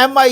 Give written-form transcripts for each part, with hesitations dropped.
MI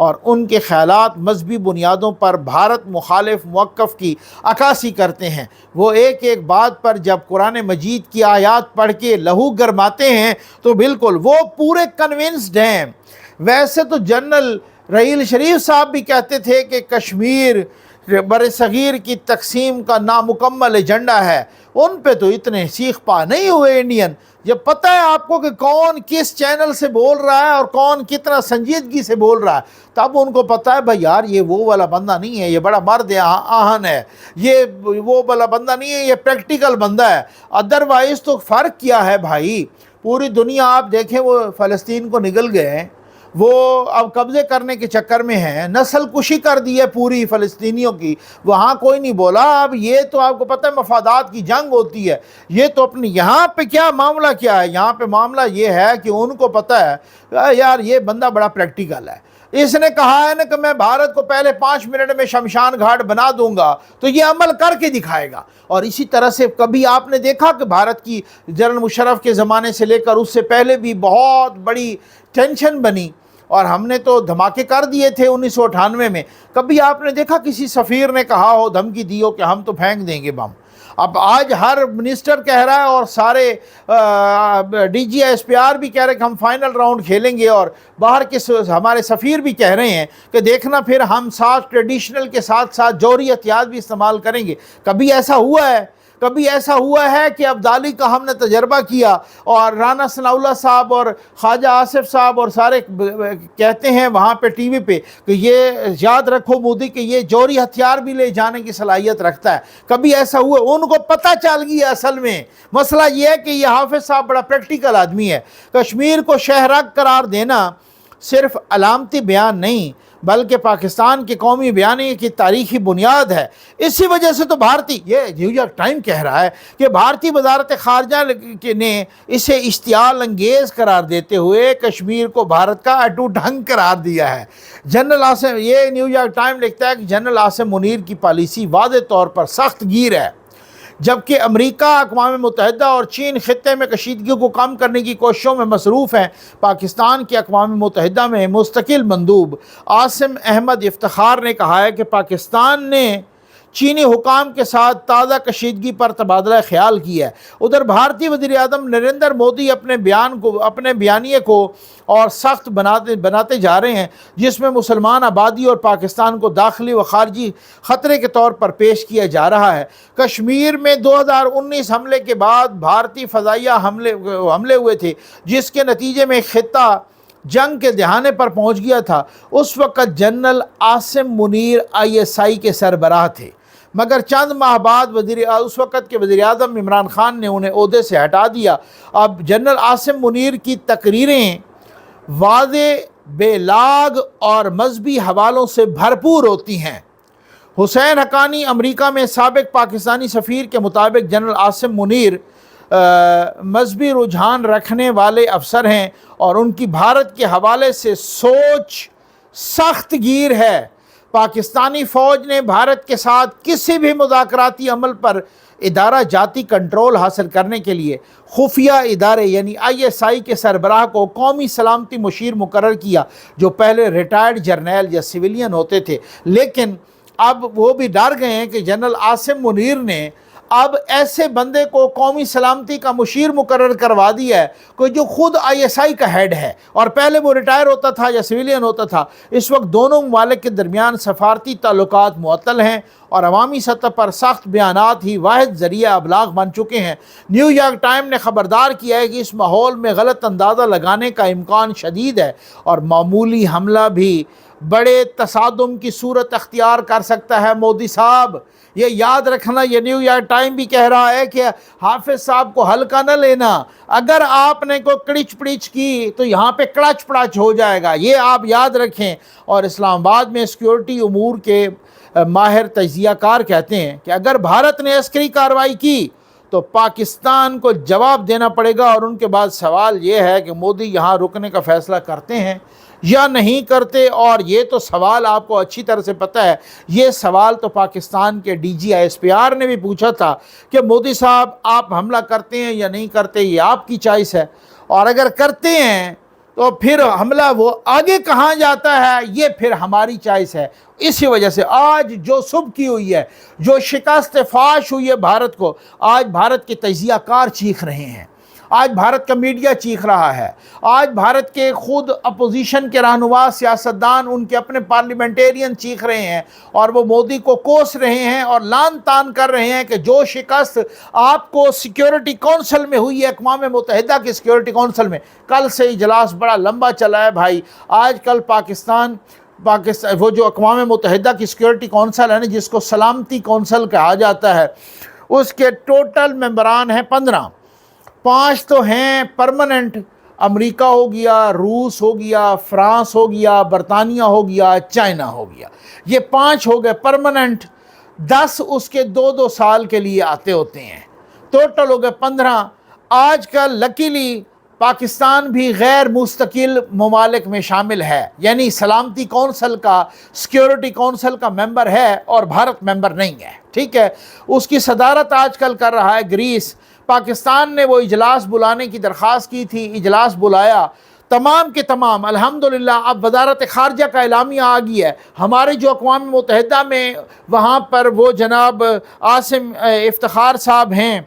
اور ان کے خیالات مذہبی بنیادوں پر بھارت مخالف موقف کی عکاسی کرتے ہیں۔ وہ ایک ایک بات پر جب قرآن مجید کی آیات پڑھ کے لہو گرماتے ہیں تو بالکل وہ پورے کنونسڈ ہیں۔ ویسے تو جنرل رحیل شریف صاحب بھی کہتے تھے کہ کشمیر بر صغیر کی تقسیم کا نامکمل ایجنڈا ہے، ان پہ تو اتنے سیخ پا نہیں ہوئے انڈین۔ جب پتہ ہے آپ کو کہ کون کس چینل سے بول رہا ہے اور کون کتنا سنجیدگی سے بول رہا ہے، تب ان کو پتہ ہے بھائی یار یہ وہ والا بندہ نہیں ہے، یہ بڑا مرد آہن ہے، یہ وہ والا بندہ نہیں ہے، یہ پریکٹیکل بندہ ہے۔ ادروائز تو فرق کیا ہے بھائی؟ پوری دنیا آپ دیکھیں وہ فلسطین کو نگل گئے ہیں، وہ اب قبضے کرنے کے چکر میں ہیں، نسل کشی کر دی ہے پوری فلسطینیوں کی، وہاں کوئی نہیں بولا۔ اب یہ تو آپ کو پتہ ہے مفادات کی جنگ ہوتی ہے، یہ تو اپنی یہاں پہ کیا معاملہ کیا ہے، یہاں پہ معاملہ یہ ہے کہ ان کو پتہ ہے یار یہ بندہ بڑا پریکٹیکل ہے، اس نے کہا ہے نا کہ میں بھارت کو پہلے 5 منٹ میں شمشان گھاٹ بنا دوں گا تو یہ عمل کر کے دکھائے گا۔ اور اسی طرح سے کبھی آپ نے دیکھا کہ بھارت کی جنرل مشرف کے زمانے سے لے کر اس سے پہلے بھی بہت بڑی ٹینشن بنی اور ہم نے تو دھماکے کر دیے تھے 1998 میں، کبھی آپ نے دیکھا کسی سفیر نے کہا ہو دھمکی دی ہو کہ ہم تو پھینک دیں گے بم؟ اب آج ہر منسٹر کہہ رہا ہے اور سارے D G S P R بھی کہہ رہے ہیں کہ ہم فائنل راؤنڈ کھیلیں گے، اور باہر کے ہمارے سفیر بھی کہہ رہے ہیں کہ دیکھنا پھر ہم ساتھ ٹریڈیشنل کے ساتھ ساتھ جوہری ہتھیار بھی استعمال کریں گے۔ کبھی ایسا ہوا ہے؟ کبھی ایسا ہوا ہے کہ ابدالی کا ہم نے تجربہ کیا اور رانا ثناء اللہ صاحب اور خواجہ آصف صاحب اور سارے کہتے ہیں وہاں پہ ٹی وی پہ کہ یہ یاد رکھو مودی کہ یہ جوہری ہتھیار بھی لے جانے کی صلاحیت رکھتا ہے؟ کبھی ایسا ہوا؟ ان کو پتہ چل گیا اصل میں مسئلہ یہ ہے کہ یہ حافظ صاحب بڑا پریکٹیکل آدمی ہے۔ کشمیر کو شہرک قرار دینا صرف علامتی بیان نہیں بلکہ پاکستان کے قومی بیانیے کی تاریخی بنیاد ہے۔ اسی وجہ سے تو یہ نیو یارک ٹائم کہہ رہا ہے کہ بھارتی وزارت خارجہ نے اسے اشتعال انگیز قرار دیتے ہوئے کشمیر کو بھارت کا اٹو ڈھنگ قرار دیا ہے۔ جنرل عاصم، یہ نیو یارک ٹائم لکھتا ہے کہ جنرل عاصم منیر کی پالیسی واضح طور پر سخت گیر ہے، جبکہ امریکہ، اقوام متحدہ اور چین خطے میں کشیدگی کو کم کرنے کی کوششوں میں مصروف ہیں۔ پاکستان کے اقوام متحدہ میں مستقل مندوب عاصم احمد افتخار نے کہا ہے کہ پاکستان نے چینی حکام کے ساتھ تازہ کشیدگی پر تبادلہ خیال کیا ہے۔ ادھر بھارتی وزیر اعظم نریندر مودی اپنے بیانیے کو اور سخت بناتے جا رہے ہیں، جس میں مسلمان آبادی اور پاکستان کو داخلی و خارجی خطرے کے طور پر پیش کیا جا رہا ہے۔ کشمیر میں 2019 حملے کے بعد بھارتی فضائیہ حملے ہوئے تھے، جس کے نتیجے میں خطہ جنگ کے دہانے پر پہنچ گیا تھا۔ اس وقت جنرل عاصم منیر ISI کے سربراہ تھے، مگر چند ماہ بعد اس وقت کے وزیر اعظم عمران خان نے انہیں عہدے سے ہٹا دیا۔ اب جنرل عاصم منیر کی تقریریں واضح، بے لاگ اور مذہبی حوالوں سے بھرپور ہوتی ہیں۔ حسین حقانی امریکہ میں سابق پاکستانی سفیر کے مطابق جنرل عاصم منیر مذہبی رجحان رکھنے والے افسر ہیں اور ان کی بھارت کے حوالے سے سوچ سخت گیر ہے۔ پاکستانی فوج نے بھارت کے ساتھ کسی بھی مذاکراتی عمل پر ادارہ جاتی کنٹرول حاصل کرنے کے لیے خفیہ ادارے یعنی ISI کے سربراہ کو قومی سلامتی مشیر مقرر کیا، جو پہلے ریٹائرڈ جرنیل یا سویلین ہوتے تھے، لیکن اب وہ بھی ڈر گئے ہیں کہ جنرل عاصم منیر نے اب ایسے بندے کو قومی سلامتی کا مشیر مقرر کروا دیا ہے کہ جو خود ISI کا ہیڈ ہے، اور پہلے وہ ریٹائر ہوتا تھا یا سویلین ہوتا تھا۔ اس وقت دونوں ممالک کے درمیان سفارتی تعلقات معطل ہیں اور عوامی سطح پر سخت بیانات ہی واحد ذریعہ ابلاغ بن چکے ہیں۔ نیو یارک ٹائم نے خبردار کیا ہے کہ اس ماحول میں غلط اندازہ لگانے کا امکان شدید ہے اور معمولی حملہ بھی بڑے تصادم کی صورت اختیار کر سکتا ہے۔ مودی صاحب یہ یاد رکھنا، یہ نیو یارک ٹائم بھی کہہ رہا ہے کہ حافظ صاحب کو ہلکا نہ لینا، اگر آپ نے کوئی کڑچ پڑچ کی تو یہاں پہ کڑچ پڑچ ہو جائے گا، یہ آپ یاد رکھیں۔ اور اسلام آباد میں سیکیورٹی امور کے ماہر تجزیہ کار کہتے ہیں کہ اگر بھارت نے عسکری کارروائی کی تو پاکستان کو جواب دینا پڑے گا، اور ان کے بعد سوال یہ ہے کہ مودی یہاں رکنے کا فیصلہ کرتے ہیں یا نہیں کرتے۔ اور یہ تو سوال آپ کو اچھی طرح سے پتہ ہے، یہ سوال تو پاکستان کے DGISPR نے بھی پوچھا تھا کہ مودی صاحب آپ حملہ کرتے ہیں یا نہیں کرتے، یہ آپ کی چوائس ہے، اور اگر کرتے ہیں تو پھر حملہ وہ آگے کہاں جاتا ہے یہ پھر ہماری چائس ہے۔ اسی وجہ سے آج جو صبح کی ہوئی ہے، جو شکست فاش ہوئی ہے بھارت کو، آج بھارت کے تجزیہ کار چیخ رہے ہیں، آج بھارت کا میڈیا چیخ رہا ہے، آج بھارت کے خود اپوزیشن کے رہنما سیاستدان، ان کے اپنے پارلیمنٹیرین چیخ رہے ہیں، اور وہ مودی کو کوس رہے ہیں اور لان تان کر رہے ہیں کہ جو شکست آپ کو سیکیورٹی کونسل میں ہوئی ہے، اقوام متحدہ کی سیکیورٹی کونسل میں، کل سے اجلاس بڑا لمبا چلا ہے بھائی، آج کل پاکستان وہ جو اقوام متحدہ کی سیکیورٹی کونسل ہے نا، جس کو سلامتی کونسل کہا جاتا ہے، اس کے ٹوٹل ممبران ہیں 15، 5 تو ہیں پرماننٹ، امریکہ ہو گیا، روس ہو گیا، فرانس ہو گیا، برطانیہ ہو گیا، چائنا ہو گیا، یہ 5 ہو گئے پرماننٹ، 10 اس کے 2 سال کے لیے آتے ہوتے ہیں، ٹوٹل ہو گئے 15۔ آج کل لکیلی پاکستان بھی غیر مستقل ممالک میں شامل ہے، یعنی سلامتی کونسل کا، سیکیورٹی کونسل کا ممبر ہے اور بھارت ممبر نہیں ہے، ٹھیک ہے۔ اس کی صدارت آج کل کر رہا ہے گریس۔ پاکستان نے وہ اجلاس بلانے کی درخواست کی تھی، اجلاس بلایا، تمام کے تمام الحمدللہ اب وزارت خارجہ کا اعلامیہ آ گیا ہے، ہمارے جو اقوام متحدہ میں وہاں پر وہ جناب عاصم افتخار صاحب ہیں،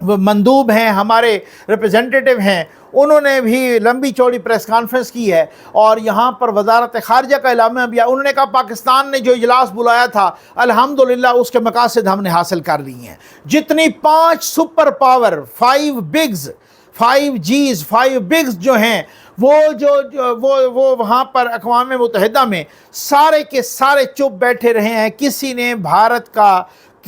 وہ مندوب ہیں، ہمارے ریپریزنٹیٹیو ہیں، انہوں نے بھی لمبی چوڑی پریس کانفرنس کی ہے، اور یہاں پر وزارت خارجہ کا اعلامیہ بھی ہے۔ انہوں نے کہا پاکستان نے جو اجلاس بلایا تھا الحمدللہ اس کے مقاصد ہم نے حاصل کر لی ہیں۔ جتنی 5 سپر پاور، 5 بگز، 5 جیز، 5 بگز جو ہیں، وہ وہاں پر اقوام متحدہ میں سارے کے سارے چپ بیٹھے رہے ہیں، کسی نے بھارت کا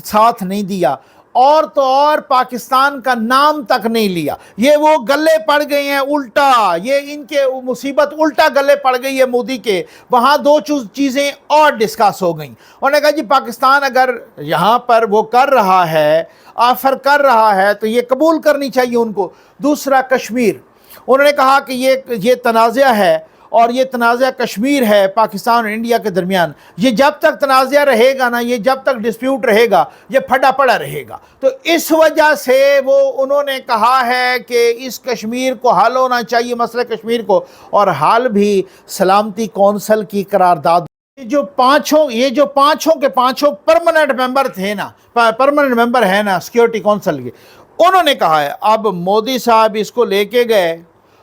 ساتھ نہیں دیا، اور تو اور پاکستان کا نام تک نہیں لیا۔ یہ وہ گلے پڑ گئے ہیں الٹا، یہ ان کے مصیبت الٹا گلے پڑ گئی ہے مودی کے، وہاں 2 چیزیں اور ڈسکس ہو گئیں۔ انہوں نے کہا جی پاکستان اگر یہاں پر وہ کر رہا ہے، آفر کر رہا ہے، تو یہ قبول کرنی چاہیے ان کو۔ دوسرا کشمیر، انہوں نے کہا کہ یہ تنازع ہے، اور یہ تنازع کشمیر ہے پاکستان اور انڈیا کے درمیان، یہ جب تک تنازع رہے گا نا، یہ جب تک ڈسپیوٹ رہے گا، یہ پھٹا پڑا رہے گا۔ تو اس وجہ سے انہوں نے کہا ہے کہ اس کشمیر کو حل ہونا چاہیے، مسئلہ کشمیر کو، اور حل بھی سلامتی کونسل کی قرارداد۔ یہ جو پانچوں کے پانچوں پرماننٹ ممبر تھے نا، پرماننٹ ممبر ہیں نا سیکیورٹی کونسل کے، انہوں نے کہا ہے اب مودی صاحب اس کو لے کے گئے،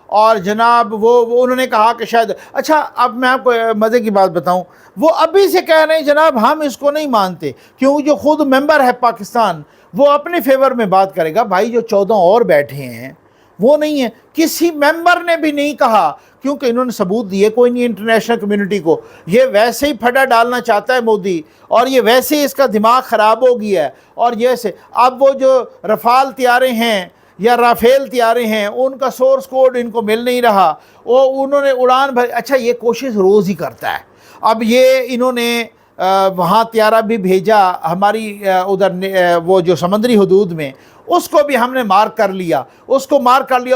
اور جناب وہ انہوں نے کہا کہ شاید، اچھا اب میں آپ کو مزے کی بات بتاؤں، وہ ابھی سے کہہ رہے ہیں جناب ہم اس کو نہیں مانتے، کیوں؟ جو خود ممبر ہے پاکستان وہ اپنے فیور میں بات کرے گا، بھائی جو 14 اور بیٹھے ہیں وہ نہیں ہے، کسی ممبر نے بھی نہیں کہا، کیونکہ انہوں نے ثبوت دیے کوئی نہیں انٹرنیشنل کمیونٹی کو، یہ ویسے ہی پھڈا ڈالنا چاہتا ہے مودی، اور یہ ویسے ہی اس کا دماغ خراب ہو گیا ہے، اور یہ اب وہ جو رفال طیارے ہیں یا رافیل طیارے ہیں، ان کا سورس کوڈ ان کو مل نہیں رہا، انہوں نے اڑان بھر، اچھا یہ کوشش روز ہی کرتا ہے۔ اب یہ انہوں نے وہاں طیارہ بھی بھیجا ہماری ادھر وہ جو سمندری حدود میں، اس کو بھی ہم نے مارک کر لیا، وہ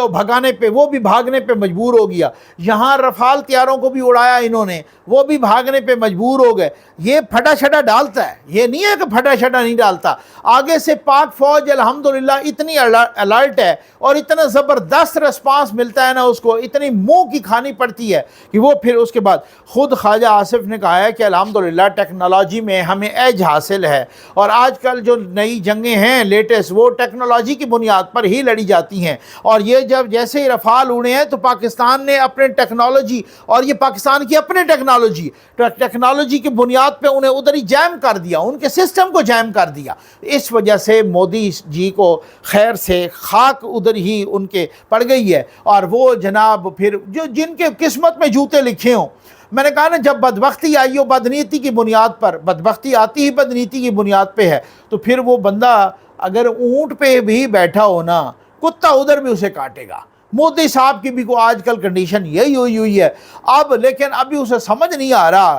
بھگانے پہ، وہ بھی بھاگنے پہ مجبور ہو گیا۔ یہاں رفال طیاروں کو بھی اڑایا انہوں نے، وہ بھی بھاگنے پہ مجبور ہو گئے۔ یہ پھٹا چھٹا ڈالتا ہے، یہ نہیں ہے کہ پھٹا چھٹا نہیں ڈالتا۔ آگے سے پاک فوج الحمدللہ اتنی الرٹ ہے، اور اتنا زبردست ریسپانس ملتا ہے نا اس کو، اتنی منہ کی کھانی پڑتی ہے کہ وہ پھر اس کے بعد خود خواجہ آصف نے کہا ہے کہ الحمدللہ ٹیکنالوجی میں ہمیں ایج حاصل ہے، اور آج کل جو نئی جنگیں ہیں لیٹسٹ، وہ ٹیکنالوجی کی بنیاد پر ہی لڑی جاتی ہیں، اور یہ جب جیسے ہی رفال اڑے ہیں تو پاکستان نے اپنے ٹیکنالوجی، اور یہ پاکستان کی اپنے ٹیکنالوجی کی بنیاد پہ انہیں ادھر ہی جیم کر دیا، ان کے سسٹم کو جیم کر دیا۔ اس وجہ سے مودی جی کو خیر سے خاک ادھر ہی ان کے پڑ گئی ہے، اور وہ جناب پھر جن کے قسمت میں جوتے لکھے ہوں، میں نے کہا نا جب بدبختی آئی ہو بدنیتی کی بنیاد پر، بدبختی آتی ہی بدنیتی کی بنیاد پہ ہے، تو پھر وہ بندہ اگر اونٹ پہ بھی بیٹھا ہو نا، کتا ادھر بھی اسے کاٹے گا۔ مودی صاحب کی بھی کو آج کل کنڈیشن یہی ہوئی ہے اب، لیکن ابھی اسے سمجھ نہیں آ رہا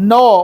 9,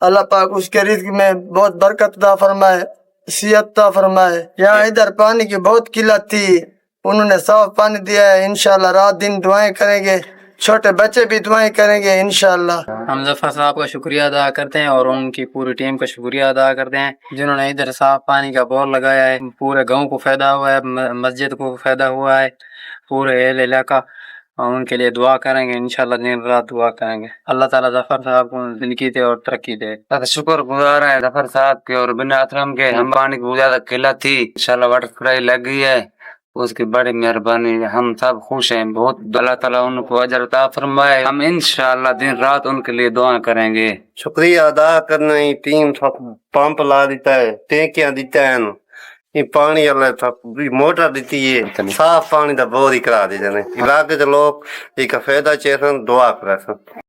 اللہ پاک اس کے رزق میں بہت برکت عطا فرمائے، صحت عطا فرمائے۔ یہاں ادھر پانی کی بہت قلت تھی، انہوں نے صاف پانی دیا ہے، انشاءاللہ رات دن دعائیں کریں گے، چھوٹے بچے بھی دعائیں کریں گے انشاءاللہ۔ ہم ظفر صاحب کا شکریہ ادا کرتے ہیں اور ان کی پوری ٹیم کا شکریہ ادا کرتے ہیں جنہوں نے ادھر صاف پانی کا بور لگایا ہے۔ پورے گاؤں کو فائدہ ہوا ہے، مسجد کو فائدہ ہوا ہے، پورے اہل علاقہ، اور ان کے لیے دعا کریں گے، انشاءاللہ دن رات دعا کریں گے۔ اللہ تعالیٰ ظفر صاحب کو زندگی دے اور ترقی دے۔ شکر گزار ہے ظفر صاحب کے اور بن اسلم کے۔ ہم پانی کی بہت زیادہ قلت تھی، انشاءاللہ واٹر سپلائی لگ گئی ہے، اس کی بڑی مہربانی، ہم سب خوش ہیں بہت۔ اللہ تعالیٰ ان کو اجر عطا فرمائے، ہم انشاءاللہ دن رات ان کے لیے دعا کریں گے۔ شکریہ ادا کرنا ہی ٹیم پمپ لا دیتا ہے، ٹینکیاں دیتا ہے، یہ پانی اللہ موٹر دیتی ہے، صاف پانی دا بور ہی کرا دیتے ہیں۔ علاقے کے لوگ ایک فائدہ چاہتے ہیں، دعا کرتے ہیں۔